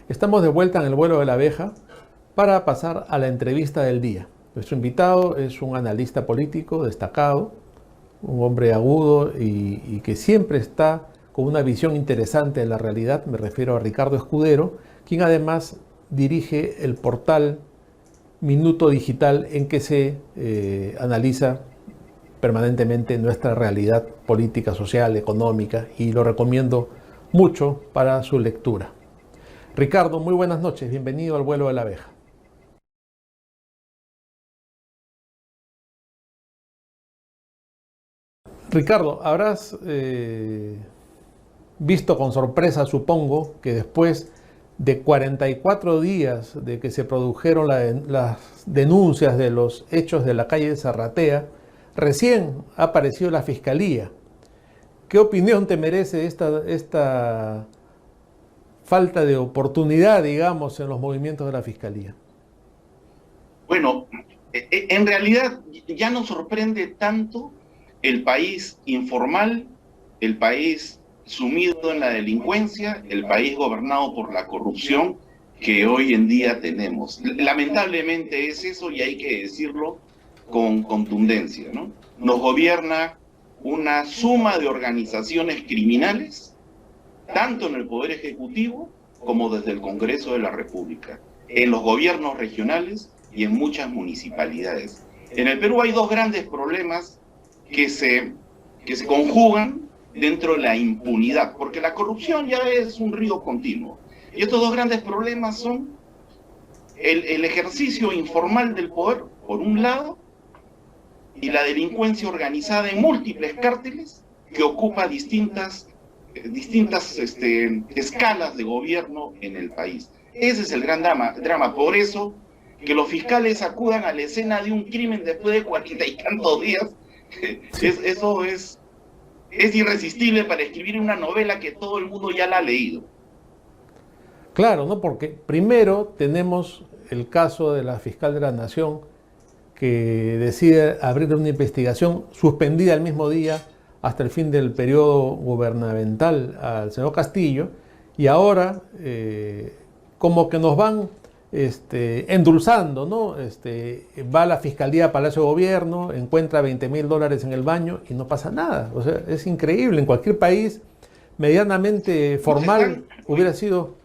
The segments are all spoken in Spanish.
Estamos de vuelta en el vuelo de la abeja para pasar a la entrevista del día. Nuestro invitado es un analista político destacado, un hombre agudo y que siempre está con una visión interesante de la realidad. Me refiero a Ricardo Escudero, quien además dirige el portal Minuto Digital en que se analiza permanentemente nuestra realidad política, social, económica, y lo recomiendo mucho para su lectura. Ricardo, muy buenas noches, bienvenido al vuelo de la abeja. Ricardo, habrás visto con sorpresa, supongo, que después de 44 días de que se produjeron las denuncias de los hechos de la calle de Zarratea, recién ha aparecido la Fiscalía. ¿Qué opinión te merece esta falta de oportunidad, digamos, en los movimientos de la Fiscalía? Bueno, en realidad ya nos sorprende tanto el país informal, el país sumido en la delincuencia, el país gobernado por la corrupción que hoy en día tenemos. Lamentablemente es eso y hay que decirlo con contundencia, ¿no? Nos gobierna una suma de organizaciones criminales, tanto en el Poder Ejecutivo como desde el Congreso de la República, en los gobiernos regionales y en muchas municipalidades. En el Perú hay dos grandes problemas que se conjugan dentro de la impunidad, porque la corrupción ya es un río continuo. Y estos dos grandes problemas son el ejercicio informal del poder, por un lado, y la delincuencia organizada en múltiples cárteles que ocupa distintas escalas de gobierno en el país. Ese es el gran drama. Por eso, que los fiscales acudan a la escena de un crimen después de 40 y tantos días, eso es irresistible para escribir una novela que todo el mundo ya la ha leído. Claro, ¿no? Porque primero tenemos el caso de la fiscal de la Nación que decide abrir una investigación suspendida el mismo día hasta el fin del periodo gubernamental al señor Castillo, y ahora como que nos van endulzando, ¿no? Va a la Fiscalía a Palacio de Gobierno, encuentra $20.000 en el baño y no pasa nada. O sea, es increíble. En cualquier país medianamente formal hubiera sido...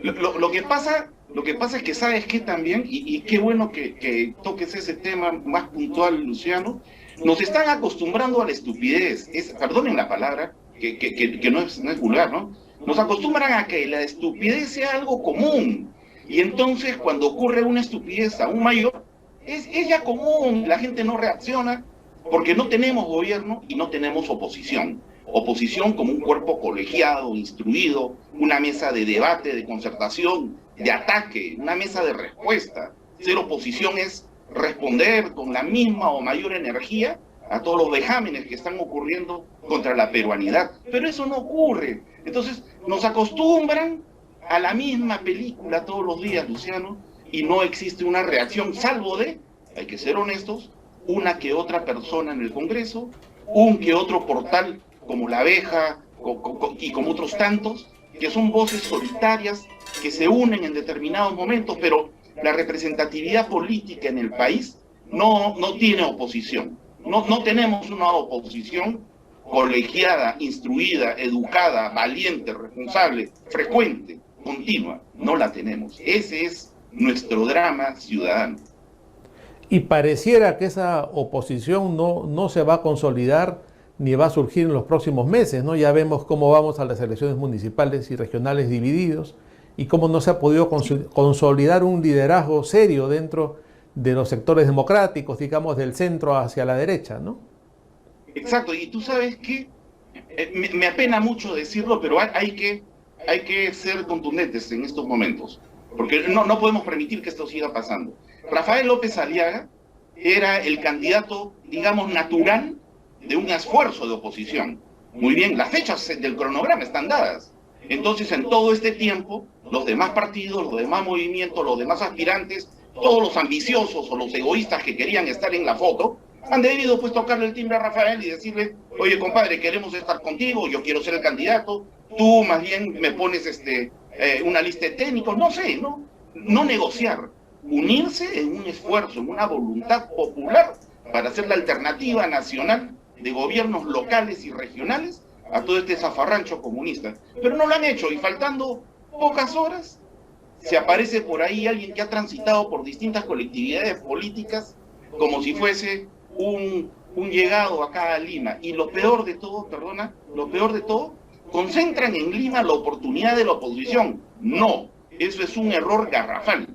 Lo que pasa es que sabes que también, y qué bueno que toques ese tema más puntual, Luciano, nos están acostumbrando a la estupidez. Perdonen la palabra, que no es vulgar, ¿no? Nos acostumbran a que la estupidez sea algo común. Y entonces cuando ocurre una estupidez aún mayor, es ya común, la gente no reacciona porque no tenemos gobierno y no tenemos oposición. Oposición como un cuerpo colegiado, instruido, una mesa de debate, de concertación, de ataque, una mesa de respuesta. Ser oposición es responder con la misma o mayor energía a todos los vejámenes que están ocurriendo contra la peruanidad. Pero eso no ocurre. Entonces nos acostumbran a la misma película todos los días, Luciano, y no existe una reacción, salvo de, hay que ser honestos, una que otra persona en el Congreso, un que otro portal como La Abeja y como otros tantos, que son voces solitarias que se unen en determinados momentos, pero la representatividad política en el país no tiene oposición. No tenemos una oposición colegiada, instruida, educada, valiente, responsable, frecuente, continua. No la tenemos. Ese es nuestro drama ciudadano. Y pareciera que esa oposición no se va a consolidar ni va a surgir en los próximos meses, ¿no? Ya vemos cómo vamos a las elecciones municipales y regionales divididos y cómo no se ha podido consolidar un liderazgo serio dentro de los sectores democráticos, digamos, del centro hacia la derecha, ¿no? Exacto, y tú sabes que me apena mucho decirlo, pero hay que ser contundentes en estos momentos, porque no podemos permitir que esto siga pasando. Rafael López Aliaga era el candidato, digamos, natural de un esfuerzo de oposición. Muy bien, las fechas del cronograma están dadas. Entonces, en todo este tiempo, los demás partidos, los demás movimientos, los demás aspirantes, todos los ambiciosos o los egoístas que querían estar en la foto, han debido pues tocarle el timbre a Rafael y decirle, oye compadre, queremos estar contigo, yo quiero ser el candidato, tú más bien me pones una lista de técnicos, no sé, no negociar, unirse en un esfuerzo, en una voluntad popular para hacer la alternativa nacional de gobiernos locales y regionales a todo este zafarrancho comunista. Pero no lo han hecho, y faltando pocas horas se aparece por ahí alguien que ha transitado por distintas colectividades políticas como si fuese un llegado acá a Lima. Y lo peor de todo, concentran en Lima la oportunidad de la oposición. No, eso es un error garrafal.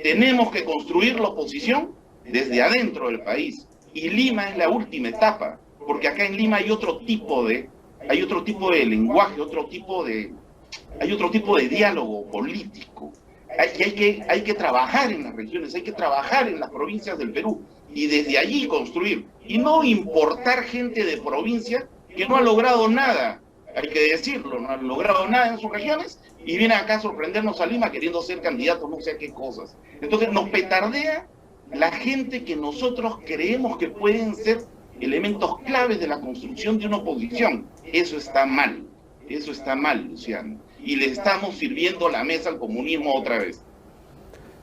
Tenemos que construir la oposición desde adentro del país. Y Lima es la última etapa, porque acá en Lima hay otro tipo de lenguaje, hay otro tipo de diálogo político. Hay que trabajar en las regiones, hay que trabajar en las provincias del Perú y desde allí construir, y no importar gente de provincia que no ha logrado nada, hay que decirlo, no ha logrado nada en sus regiones y viene acá a sorprendernos a Lima queriendo ser candidatos, no sé a qué cosas. Entonces nos petardea la gente que nosotros creemos que pueden ser elementos claves de la construcción de una oposición. Eso está mal, Luciano. Y le estamos sirviendo la mesa al comunismo otra vez.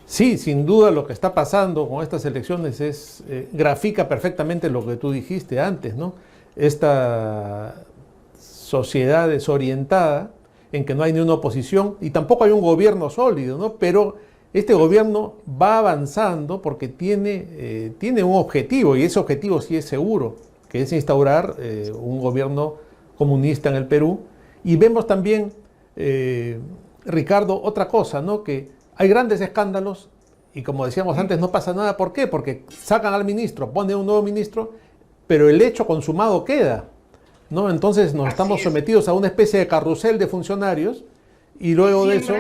Sí, sin duda lo que está pasando con estas elecciones grafica perfectamente lo que tú dijiste antes, ¿no? Esta sociedad desorientada en que no hay ni una oposición y tampoco hay un gobierno sólido, ¿no? Pero este gobierno va avanzando porque tiene un objetivo, y ese objetivo sí es seguro, que es instaurar un gobierno comunista en el Perú. Y vemos también, Ricardo, otra cosa, ¿no? Que hay grandes escándalos y, como decíamos antes, no pasa nada. ¿Por qué? Porque sacan al ministro, ponen un nuevo ministro, pero el hecho consumado queda, ¿no? Entonces nos estamos sometidos a una especie de carrusel de funcionarios y luego de eso...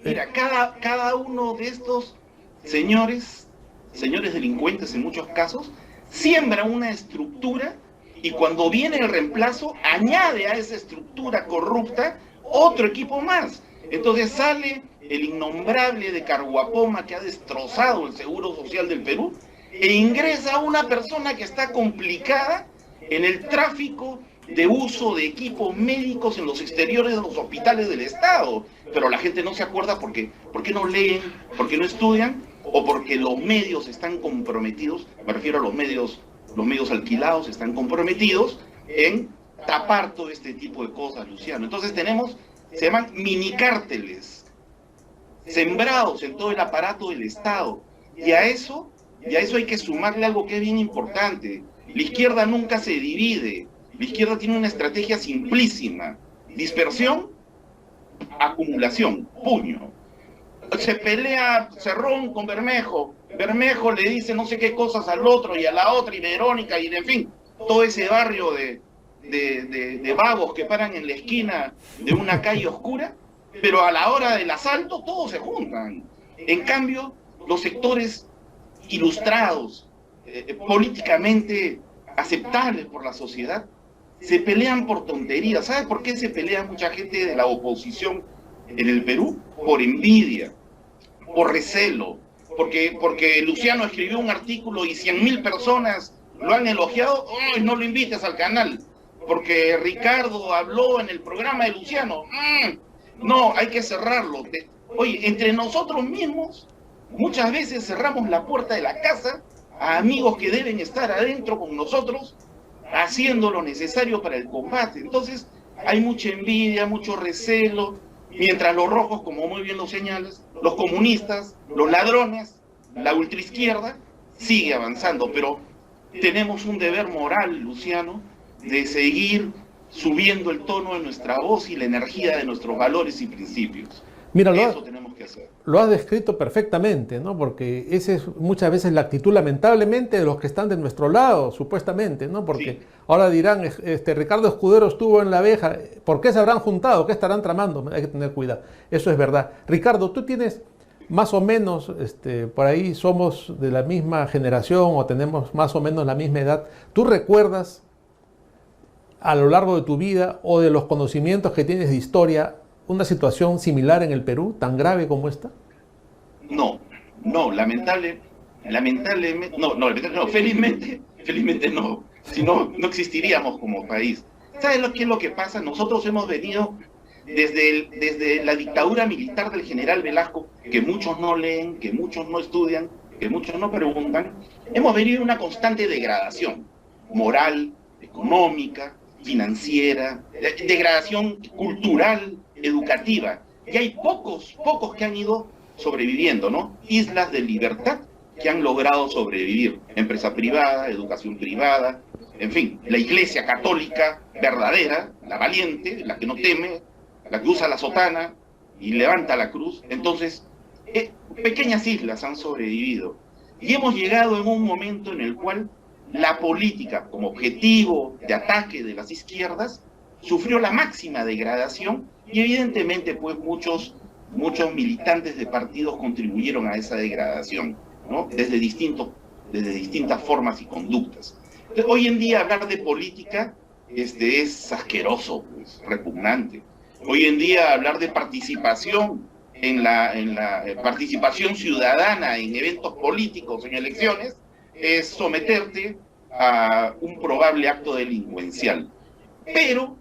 Mira, cada uno de estos señores delincuentes en muchos casos, siembra una estructura y cuando viene el reemplazo, añade a esa estructura corrupta otro equipo más. Entonces sale el innombrable de Carhuapoma que ha destrozado el Seguro Social del Perú e ingresa una persona que está complicada en el tráfico de uso de equipos médicos en los exteriores de los hospitales del Estado. Pero la gente no se acuerda porque no leen, porque no estudian o porque los medios están comprometidos, me refiero a los medios alquilados están comprometidos en tapar todo este tipo de cosas, Luciano. Entonces se llaman minicárteles sembrados en todo el aparato del Estado. Y a eso hay que sumarle algo que es bien importante. La izquierda nunca se divide. La izquierda tiene una estrategia simplísima: dispersión, acumulación, puño. Se pelea Cerrón con Bermejo, Bermejo le dice no sé qué cosas al otro y a la otra, y Verónica, y en fin, todo ese barrio de vagos que paran en la esquina de una calle oscura, pero a la hora del asalto todos se juntan. En cambio, los sectores ilustrados, políticamente aceptables por la sociedad, se pelean por tonterías. ¿Sabes por qué se pelea mucha gente de la oposición en el Perú? Por envidia, por recelo, porque Luciano escribió un artículo y 100.000 personas lo han elogiado. ¡Ay, no lo invites al canal! Porque Ricardo habló en el programa de Luciano. No, hay que cerrarlo. Oye, entre nosotros mismos muchas veces cerramos la puerta de la casa a amigos que deben estar adentro con nosotros haciendo lo necesario para el combate. Entonces hay mucha envidia, mucho recelo, mientras los rojos, como muy bien lo señalas, los comunistas, los ladrones, la ultraizquierda sigue avanzando. Pero tenemos un deber moral, Luciano, de seguir subiendo el tono de nuestra voz y la energía de nuestros valores y principios. Mira, eso tenemos que hacer. Lo has descrito perfectamente, ¿no? Porque esa es muchas veces la actitud, lamentablemente, de los que están de nuestro lado, supuestamente, ¿no? Porque sí, ahora dirán, Ricardo Escudero estuvo en La Abeja, ¿por qué se habrán juntado? ¿Qué estarán tramando? Hay que tener cuidado. Eso es verdad. Ricardo, tú tienes más o menos, por ahí somos de la misma generación o tenemos más o menos la misma edad. ¿Tú recuerdas a lo largo de tu vida o de los conocimientos que tienes de historia una situación similar en el Perú, tan grave como esta? No, lamentablemente, felizmente no, si no, no existiríamos como país. ¿Sabes qué es lo que pasa? Nosotros hemos venido desde la dictadura militar del general Velasco, que muchos no leen, que muchos no estudian, que muchos no preguntan, hemos venido una constante degradación moral, económica, financiera, degradación cultural, educativa. Y hay pocos que han ido sobreviviendo, ¿no? Islas de libertad que han logrado sobrevivir. Empresa privada, educación privada, en fin, la iglesia católica verdadera, la valiente, la que no teme, la que usa la sotana y levanta la cruz. Entonces, pequeñas islas han sobrevivido. Y hemos llegado en un momento en el cual la política, como objetivo de ataque de las izquierdas, sufrió la máxima degradación y evidentemente pues muchos militantes de partidos contribuyeron a esa degradación, ¿no? Desde distintas formas y conductas. Entonces, hoy en día hablar de política es asqueroso, pues, repugnante. Hoy en día hablar de participación en la participación ciudadana en eventos políticos, en elecciones, es someterte a un probable acto delincuencial. Pero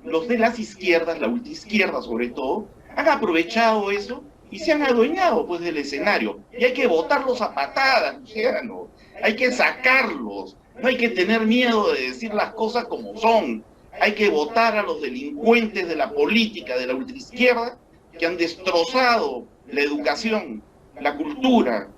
los de las izquierdas, la ultraizquierda sobre todo, han aprovechado eso y se han adueñado pues del escenario. Y hay que botarlos a patadas, Luciano. Hay que sacarlos. No hay que tener miedo de decir las cosas como son. Hay que votar a los delincuentes de la política, de la ultraizquierda, que han destrozado la educación, la cultura,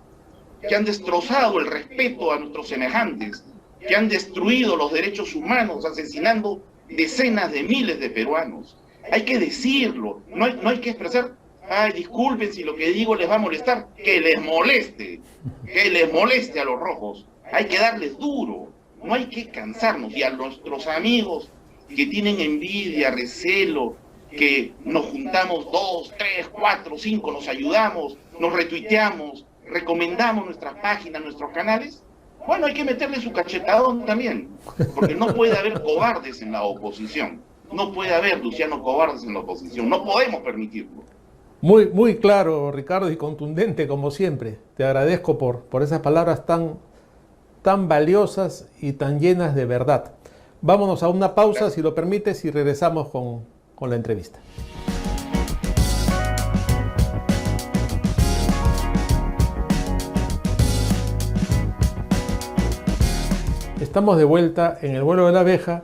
que han destrozado el respeto a nuestros semejantes, que han destruido los derechos humanos, asesinando decenas de miles de peruanos. Hay que decirlo, no hay que expresar, ay, disculpen si lo que digo les va a molestar, que les moleste a los rojos. Hay que darles duro, no hay que cansarnos. Y a nuestros amigos que tienen envidia, recelo, que nos juntamos 2, 3, 4, 5, nos ayudamos, nos retuiteamos, recomendamos nuestras páginas, nuestros canales, bueno, hay que meterle su cachetadón también, porque no puede haber cobardes en la oposición, no puede haber, Luciano, cobardes en la oposición, no podemos permitirlo. Muy claro, Ricardo, y contundente como siempre. Te agradezco por esas palabras tan valiosas y tan llenas de verdad. Vámonos a una pausa, si lo permites, y regresamos con la entrevista. Estamos de vuelta en el vuelo de la abeja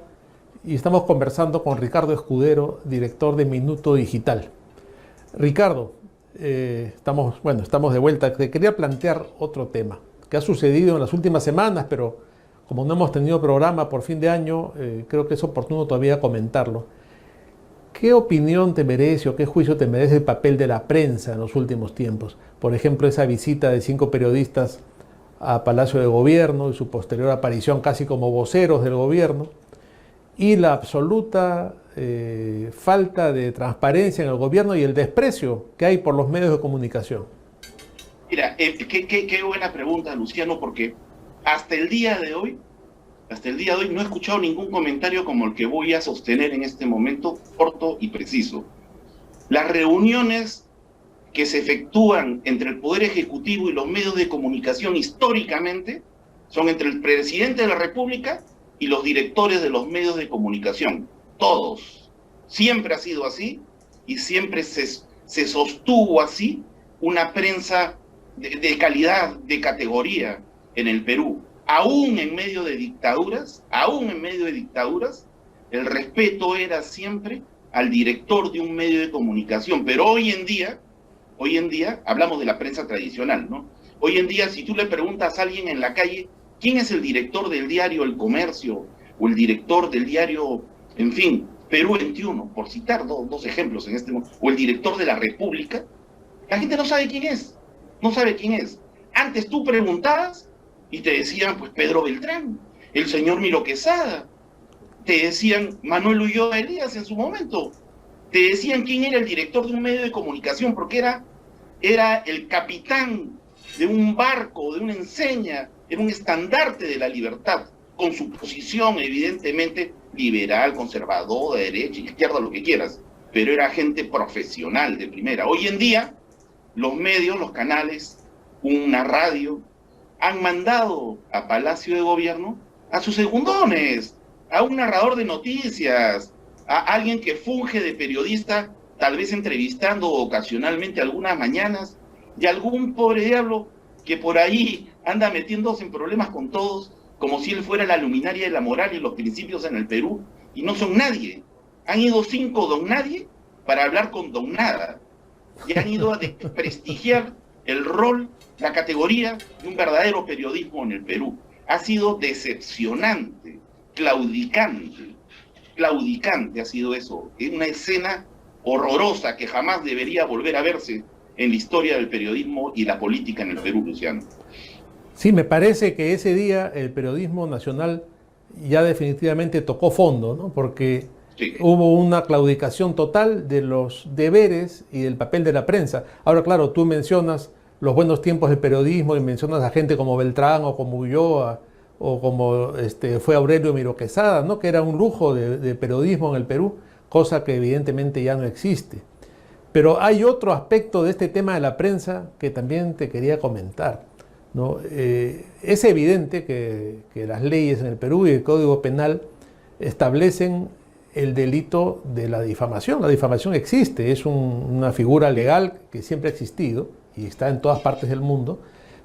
y estamos conversando con Ricardo Escudero, director de Minuto Digital. Ricardo, estamos de vuelta. Te quería plantear otro tema que ha sucedido en las últimas semanas, pero como no hemos tenido programa por fin de año, creo que es oportuno todavía comentarlo. ¿Qué opinión te merece o qué juicio te merece el papel de la prensa en los últimos tiempos? Por ejemplo, esa visita de 5 periodistas a Palacio de Gobierno y su posterior aparición casi como voceros del gobierno, y la absoluta falta de transparencia en el gobierno y el desprecio que hay por los medios de comunicación. Mira, qué buena pregunta, Luciano, porque hasta el día de hoy no he escuchado ningún comentario como el que voy a sostener en este momento, corto y preciso. Las reuniones que se efectúan entre el Poder Ejecutivo y los medios de comunicación históricamente son entre el presidente de la República y los directores de los medios de comunicación. Todos. Siempre ha sido así y siempre se sostuvo así una prensa de calidad, de categoría en el Perú. Aún en medio de dictaduras, el respeto era siempre al director de un medio de comunicación. Pero hoy en día, hablamos de la prensa tradicional, ¿no? Hoy en día, si tú le preguntas a alguien en la calle, ¿quién es el director del diario El Comercio? O el director del diario, en fin, Perú 21, por citar dos ejemplos en este momento, o el director de la República, la gente no sabe quién es, Antes tú preguntabas y te decían, pues, Pedro Beltrán, el señor Miro Quesada, te decían Manuel Ulloa Elías en su momento, te decían quién era el director de un medio de comunicación, porque era el capitán de un barco, de una enseña, era un estandarte de la libertad, con su posición evidentemente liberal, conservador, de derecha, izquierda, lo que quieras, pero era gente profesional de primera. Hoy en día, los medios, los canales, una radio, han mandado a Palacio de Gobierno a sus segundones, a un narrador de noticias, a alguien que funge de periodista, tal vez entrevistando ocasionalmente algunas mañanas, y algún pobre diablo que por ahí anda metiéndose en problemas con todos, como si él fuera la luminaria de la moral y los principios en el Perú, y no son nadie. Han ido 5 don nadie para hablar con don nada, y han ido a desprestigiar el rol, la categoría de un verdadero periodismo en el Perú. Ha sido decepcionante, claudicante ha sido eso. Es una escena horrorosa que jamás debería volver a verse en la historia del periodismo y la política en el Perú, Luciano. Sí, me parece que ese día el periodismo nacional ya definitivamente tocó fondo, ¿no? Porque Sí. hubo una claudicación total de los deberes y del papel de la prensa. Ahora, claro, tú mencionas los buenos tiempos del periodismo y mencionas a gente como Beltrán o como Ulloa o como fue Aurelio Miro Quesada, ¿no? Que era un lujo de periodismo en el Perú, cosa que evidentemente ya no existe. Pero hay otro aspecto de este tema de la prensa que también te quería comentar, ¿no? Es evidente que las leyes en el Perú y el Código Penal establecen el delito de la difamación. La difamación existe, es una figura legal que siempre ha existido y está en todas partes del mundo,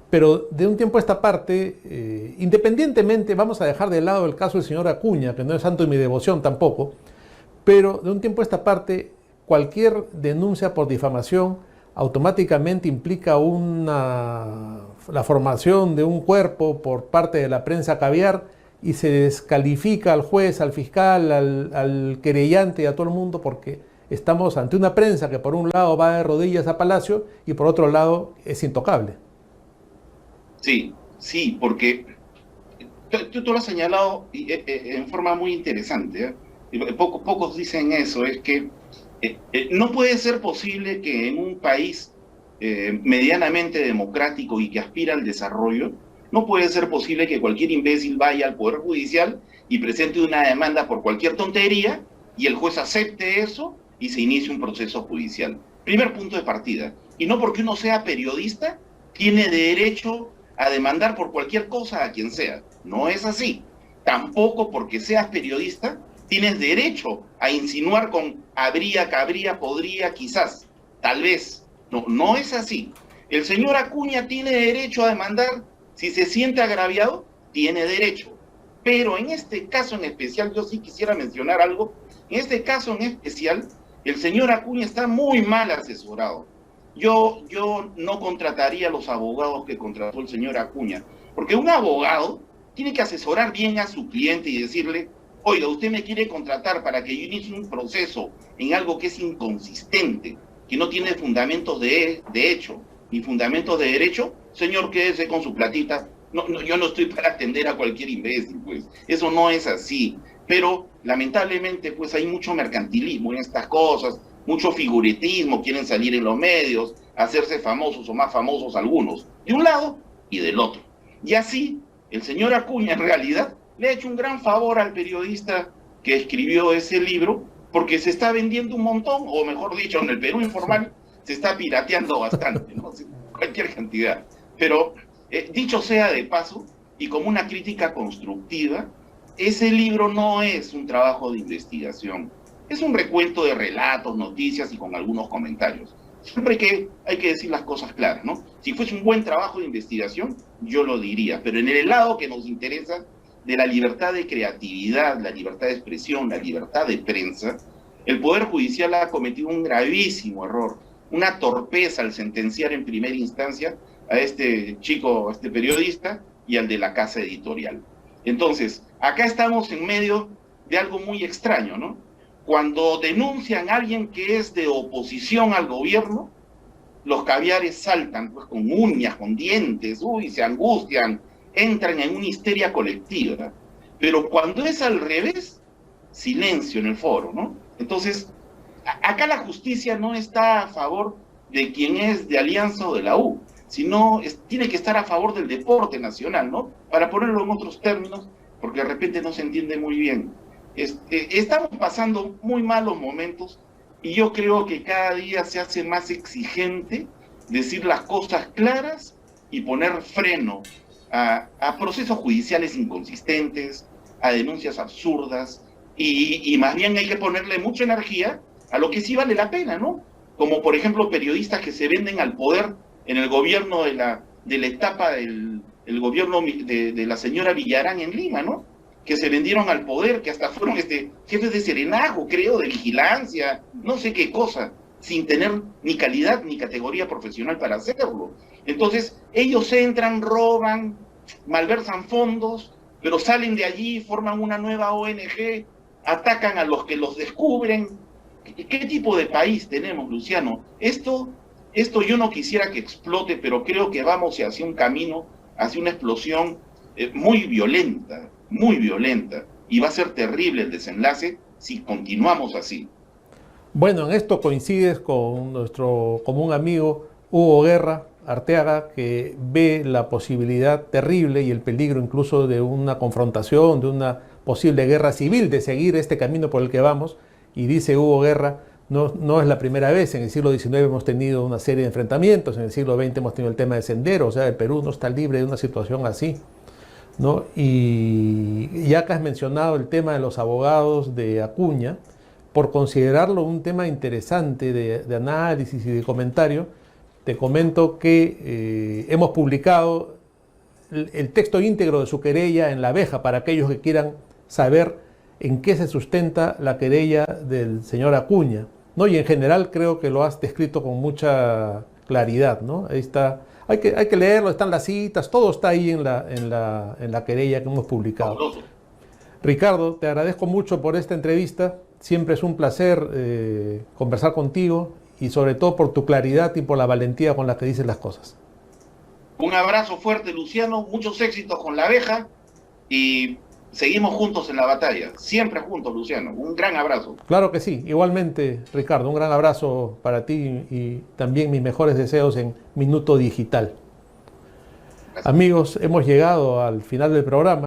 pero de un tiempo a esta parte, independientemente, vamos a dejar de lado el caso del señor Acuña, que no es santo de mi devoción tampoco, pero de un tiempo a esta parte, cualquier denuncia por difamación automáticamente implica la formación de un cuerpo por parte de la prensa caviar y se descalifica al juez, al fiscal, al querellante y a todo el mundo porque estamos ante una prensa que por un lado va de rodillas a Palacio y por otro lado es intocable. Sí, sí, porque tú lo has señalado en forma muy interesante, ¿eh? Pocos dicen eso, es que no puede ser posible que en un país medianamente democrático y que aspira al desarrollo, no puede ser posible que cualquier imbécil vaya al Poder Judicial y presente una demanda por cualquier tontería y el juez acepte eso y se inicie un proceso judicial. Primer punto de partida. Y no porque uno sea periodista, tiene derecho a demandar por cualquier cosa a quien sea. No es así. Tampoco porque seas periodista, tienes derecho a insinuar con habría, cabría, podría, quizás, tal vez. No, no es así. El señor Acuña tiene derecho a demandar. Si se siente agraviado, tiene derecho. Pero en este caso en especial, yo sí quisiera mencionar algo. En este caso en especial, el señor Acuña está muy mal asesorado. Yo no contrataría a los abogados que contrató el señor Acuña, porque un abogado tiene que asesorar bien a su cliente y decirle, oiga, usted me quiere contratar para que yo inicie un proceso en algo que es inconsistente, que no tiene fundamentos de hecho, ni fundamentos de derecho, señor, quédese con su platita. No, yo no estoy para atender a cualquier imbécil, pues. Eso no es así. Pero, lamentablemente, pues hay mucho mercantilismo en estas cosas, mucho figuretismo, quieren salir en los medios, hacerse famosos o más famosos algunos, de un lado y del otro. Y así, el señor Acuña, en realidad, le ha hecho un gran favor al periodista que escribió ese libro, porque se está vendiendo un montón, o mejor dicho, en el Perú informal, se está pirateando bastante, ¿no? Cualquier cantidad. Pero, dicho sea de paso, y como una crítica constructiva, ese libro no es un trabajo de investigación, es un recuento de relatos, noticias y con algunos comentarios. Siempre hay que decir las cosas claras, ¿no? Si fuese un buen trabajo de investigación, yo lo diría, pero en el lado que nos interesa de la libertad de creatividad, la libertad de expresión, la libertad de prensa, el Poder Judicial ha cometido un gravísimo error, una torpeza al sentenciar en primera instancia a este chico, a este periodista y al de la casa editorial. Entonces, acá estamos en medio de algo muy extraño, ¿no? Cuando denuncian a alguien que es de oposición al gobierno, los caviares saltan pues, con uñas, con dientes, se angustian, entran en una histeria colectiva. Pero cuando es al revés, silencio en el foro, ¿no? Entonces, acá la justicia no está a favor de quien es de Alianza o de la U, sino tiene que estar a favor del deporte nacional, ¿no? Para ponerlo en otros términos, porque de repente no se entiende muy bien. Estamos pasando muy malos momentos y yo creo que cada día se hace más exigente decir las cosas claras y poner freno a procesos judiciales inconsistentes, a denuncias absurdas, y más bien hay que ponerle mucha energía a lo que sí vale la pena, ¿no? Como por ejemplo periodistas que se venden al poder en el gobierno de la etapa del el gobierno de la señora Villarán en Lima, ¿no? Que se vendieron al poder, que hasta fueron jefes de serenazgo, creo, de vigilancia, no sé qué cosa, sin tener ni calidad ni categoría profesional para hacerlo. Entonces, ellos entran, roban, malversan fondos, pero salen de allí, forman una nueva ONG, atacan a los que los descubren. ¿Qué tipo de país tenemos, Luciano? Esto yo no quisiera que explote, pero creo que vamos hacia un camino, hacia una explosión muy violenta, y va a ser terrible el desenlace si continuamos así. Bueno, en esto coincides con nuestro común amigo Hugo Guerra Arteaga, que ve la posibilidad terrible y el peligro incluso de una confrontación, de una posible guerra civil, de seguir este camino por el que vamos. Y dice Hugo Guerra, no es la primera vez, en el siglo XIX hemos tenido una serie de enfrentamientos, en el siglo XX hemos tenido el tema de Sendero, o sea, el Perú no está libre de una situación así, ¿no? Y ya que has mencionado el tema de los abogados de Acuña, por considerarlo un tema interesante de análisis y de comentario, te comento que hemos publicado el texto íntegro de su querella en La Abeja para aquellos que quieran saber en qué se sustenta la querella del señor Acuña, ¿no? Y en general creo que lo has descrito con mucha claridad, ¿no? Ahí está, hay que leerlo, están las citas, todo está ahí en la querella que hemos publicado. Ricardo, te agradezco mucho por esta entrevista, siempre es un placer conversar contigo y sobre todo por tu claridad y por la valentía con la que dices las cosas. Un abrazo fuerte, Luciano, muchos éxitos con La Abeja y seguimos juntos en la batalla, siempre juntos, Luciano. Un gran abrazo. Claro que sí, igualmente, Ricardo, un gran abrazo para ti y también mis mejores deseos en Minuto Digital. Gracias. Amigos, hemos llegado al final del programa.